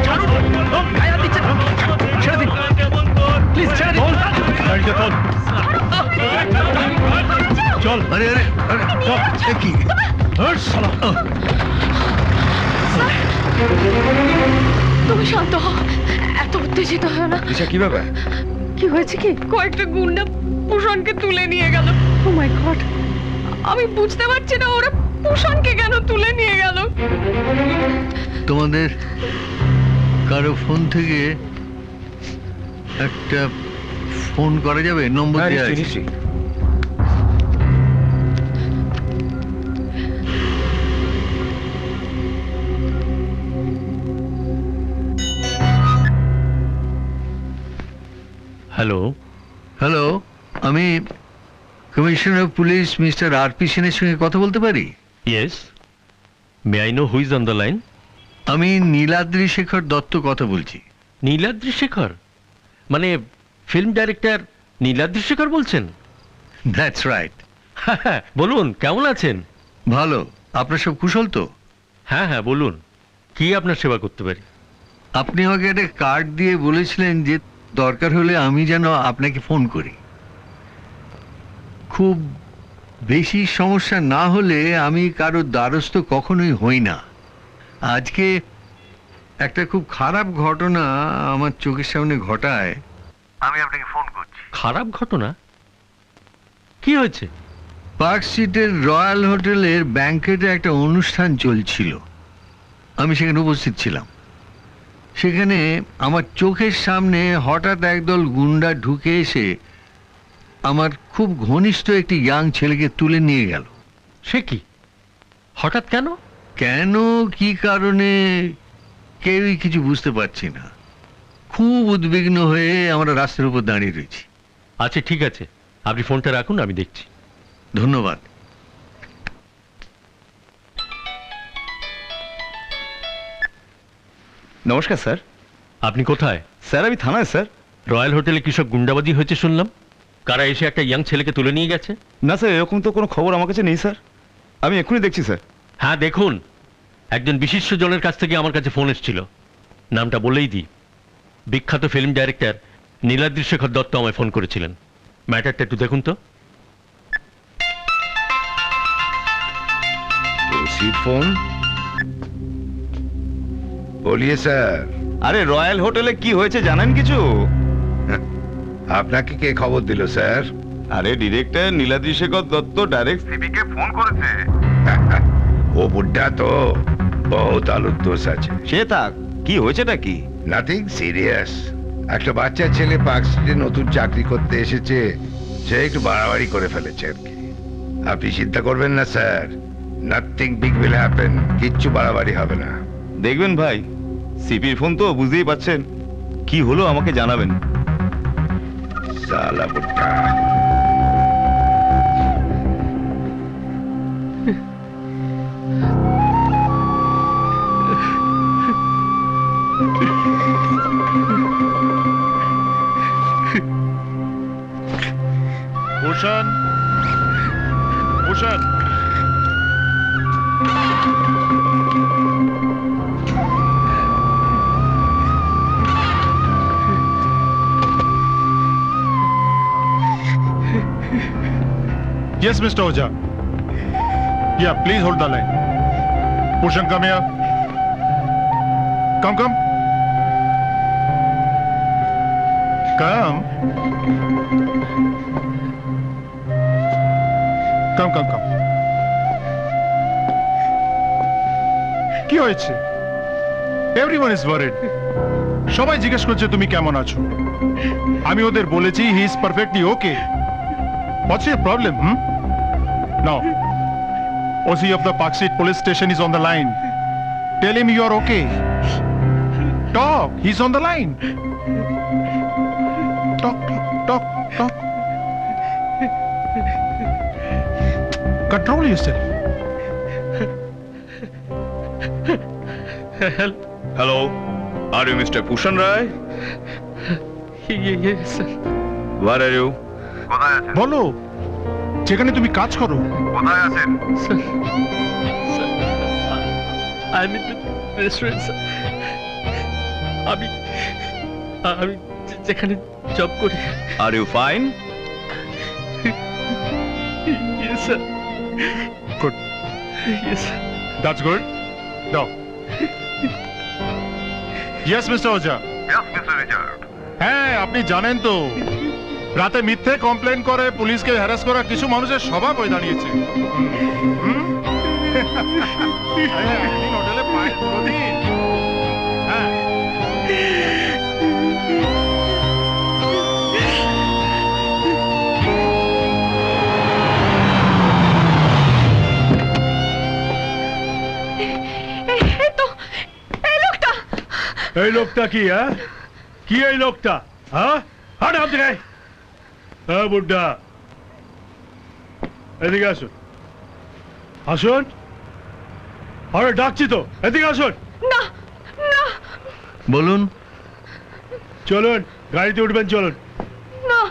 ছাড়ুন, গায়ে হাত দিচ্ছেন। ছেড়ে দিন প্লিজ, ছেড়ে দিন। গাড়িটা তোল, চল। আরে আরে আরে চল। এ কি? শালা। তুমি শান্ত হও, এত উত্তেজিত হয় না। দিশা, কি ব্যাপার? কি হয়েছে কি? কয়েকটা গুন্ডা পুষণকে তুলে নিয়ে গেল। ও মাই গড, আমি বুঝতে পারছি না ওরা পুষণকে কেন তুলে নিয়ে গেল। তোমাদের কারো ফোন থেকে একটা ফোন করা যাবে? নম্বর দেওয়া আছে। হ্যালো, হ্যালো, আমি কমিশনার পুলিশ মিস্টার আর.পি. সেনের সঙ্গে কথা বলতে পারি? Yes, may I know who is on the line? আমি নীলাদ্রি শেখর দত্ত কথা বলছি। নীলাদ্রি শেখর? মানে ফিল্ম ডাইরেক্টর নীলাদ্রি শেখর বলছেন? That's right. হ্যাঁ, বলুন কেমন আছেন? ভালো, আপনার সব কুশল তো? হ্যাঁ হ্যাঁ, বলুন কি আপনার সেবা করতে পারি? আপনি আমাকে একটা কার্ড দিয়ে বলেছিলেন যে দরকার হলে আমি যেন আপনাকে ফোন করি। খুব বেশি সমস্যা না হলে আমি কারো দ্বারস্থ কখনোই হই না। আজকে একটা খুব খারাপ ঘটনা আমার চোখের সামনে ঘটায় আমি আপনাকে ফোন করছি। খারাপ ঘটনা? কি হয়েছে? পার্ক স্ট্রিটের রয়্যাল হোটেলের ব্যাংকেটে একটা অনুষ্ঠান চলছিল, আমি সেখানে উপস্থিত ছিলাম। সেখানে আমার চোখের সামনে হঠাৎ একদল গুন্ডা ঢুকে এসে আমার খুব ঘনিষ্ঠ একটি ইয়াং ছেলেকে তুলে নিয়ে গেল। সে কি? হঠাৎ কেন? কেন, কি কারণে, কেউই কিছু বুঝতে পারছি না। খুব উদ্বিগ্ন হয়ে আমরা রাস্তার উপর দাঁড়িয়ে রয়েছি। আচ্ছা ঠিক আছে, আপনি ফোনটা রাখুন, আমি দেখছি। ধন্যবাদ। নমস্কার স্যার। আপনি কোথায়? স্যার আমি থানায় স্যার। রয়্যাল হোটেলে কি সব গুন্ডাবাজি হয়েছে শুনলাম? কারা এসে একটা ইয়াং ছেলেকে তুলে নিয়ে গেছে? না স্যার, এরকম তো কোনো খবর আমার কাছে নেই স্যার। আমি এক্ষুনি দেখছি স্যার। হ্যাঁ দেখুন, একজন বিশিষ্ট জনের কাছ থেকে আমার কাছে ফোন এসেছিল। নামটা বলেই দিই, বিখ্যাত ফিল্ম ডাইরেক্টর নীলাদ্রি শেখর দত্ত আমায় ফোন করেছিলেন। ম্যাটারটা একটু দেখুন তো। फोन बोलिए স্যার। আরে রয়্যাল হোটেলে কি হয়েছে জানেন কিছু? আপনাকে কে খবর দিল স্যার? আরে ডিরেক্টর নীলাদ্রি শেখর দত্ত ডাইরেক্ট সিপিকে ফোন করেছে। ও বুড্ঢা তো বহুত আলুর দোষ আছে। সে থাক, কি হয়েছেটা কি? Nothing serious. একটা বাচ্চা ছেলে পার্ক স্ট্রিটে নতুন চাকরি করতে এসেছে, সে একটু বাড়াবাড়ি করে ফেলেছে আর কি। আপনি চিন্তা করবেন না sir, nothing big will happen. কিচ্ছু বাড়াবাড়ি হবে না। দেখবেন ভাই, সিপির ফোন তো বুঝতেই পাচ্ছেন। কি হলো আমাকে জানাবেন। সালা বুড্ঢা। Bhushan, Bhushan, yes, Mr. Oja. Yeah, please hold the line. Bhushan, come here. Come, come. Come. Come, come, come. কি হয়েছে? Everyone is worried. সবাই জিজ্ঞেস করছে তুমি কেমন আছো। আমি ওদের বলেছি he is perfectly okay. What's your problem? Now, OC of the Park Street police station is on the line. Tell him you are okay. Talk, he is on the line. Talk, talk, talk. Control yourself. Hello, are you mister Bhushan Roy? Yes, sir. Where are you? বলো, যেখানে তুমি কাজ করো। কোথায় আছেন? Sir, I'm in the restaurant, sir. আমি আমি যেখানে জব করি। Are you fine? Yes, sir. Good. Yes, sir. That's good. No. Yes, Mr. Oja. হ্যাঁ, আপনি জানেন তো রাতে মিথ্যে কমপ্লেন করে পুলিশকে হ্যারাস করা কিছু মানুষের স্বভাব হয়ে দাঁড়িয়েছে। হ্যাঁ, একদিন হোটেলে পায়ের প্রতিদিন। হ্যাঁ। এই তো এই লোকটা। এই লোকটা কি? হ্যাঁ, কি এই লোকটা? হ্যাঁ, হাট হাত থেকে। হ্যাঁ বুড্ডা, এদিকে আসুন। আসুন। আরে ডাকছি তো, এদিকে আসুন। না না বলুন। চলুন, গাড়িতে উঠবেন, চলুন। না,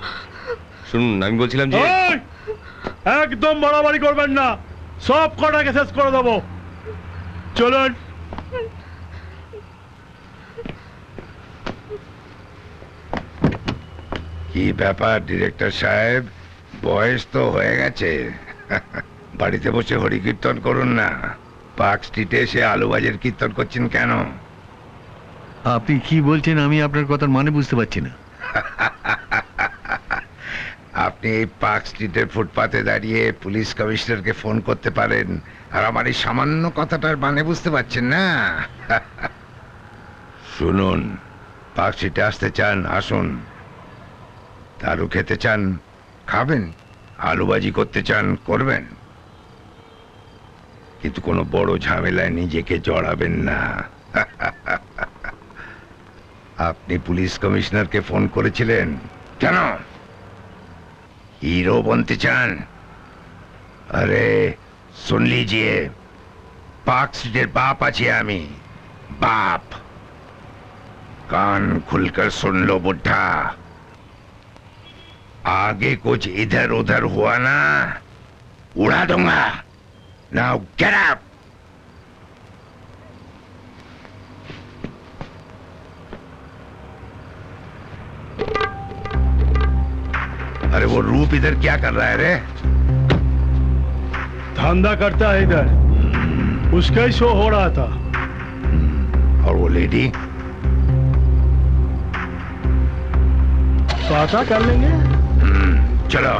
শুনুন, আমি বলছিলাম যে এই, একদম বাড়াবাড়ি করবেন না, সব কটাকে শেষ করে দেবো। চলুন। কি ব্যাপার ডিরেক্টর সাহেব, বয়স তো হয়ে গেছে। বাড়িতে বসে হরি কীর্তন করুন না। পার্ক স্ট্রিটে এসে আলুবাজের কীর্তন করছেন কেন? আপনি কি বলছেন আমি আপনার কথার মানে বুঝতে পারছি না। আপনি এই পার্ক স্ট্রিটের ফুটপাতে দাঁড়িয়ে পুলিশ কমিশনারকে ফোন করতে পারেন, আর আমার এই সামান্য কথাটার মানে বুঝতে পারছেন না? শুনুন, পার্ক স্ট্রিটে আসতে চান আসুন, দারু খেতে চান খাবেন, আলুবাজি করতে চান করবেন, কিন্তু কোনো বড় ঝামেলায় নিজেকে জড়াবেন না। আপনি পুলিশ কমিশনারকে ফোন করেছিলেন কেন? হিরো बनते চান? अरे सुन लीजिए, पार्क स्ट्रीटेर बाप आছি আমি, बाप। कान खुलकर सुन लो बुढ़ा, आगे कुछ इधर उधर हुआ ना उड़ा दूंगा। Now get up. अरे वो रूप इधर क्या कर रहा है रे? धंधा करता है इधर, उसका ही शो हो रहा था। और वो लेडी? पता कर लेंगे। चलो।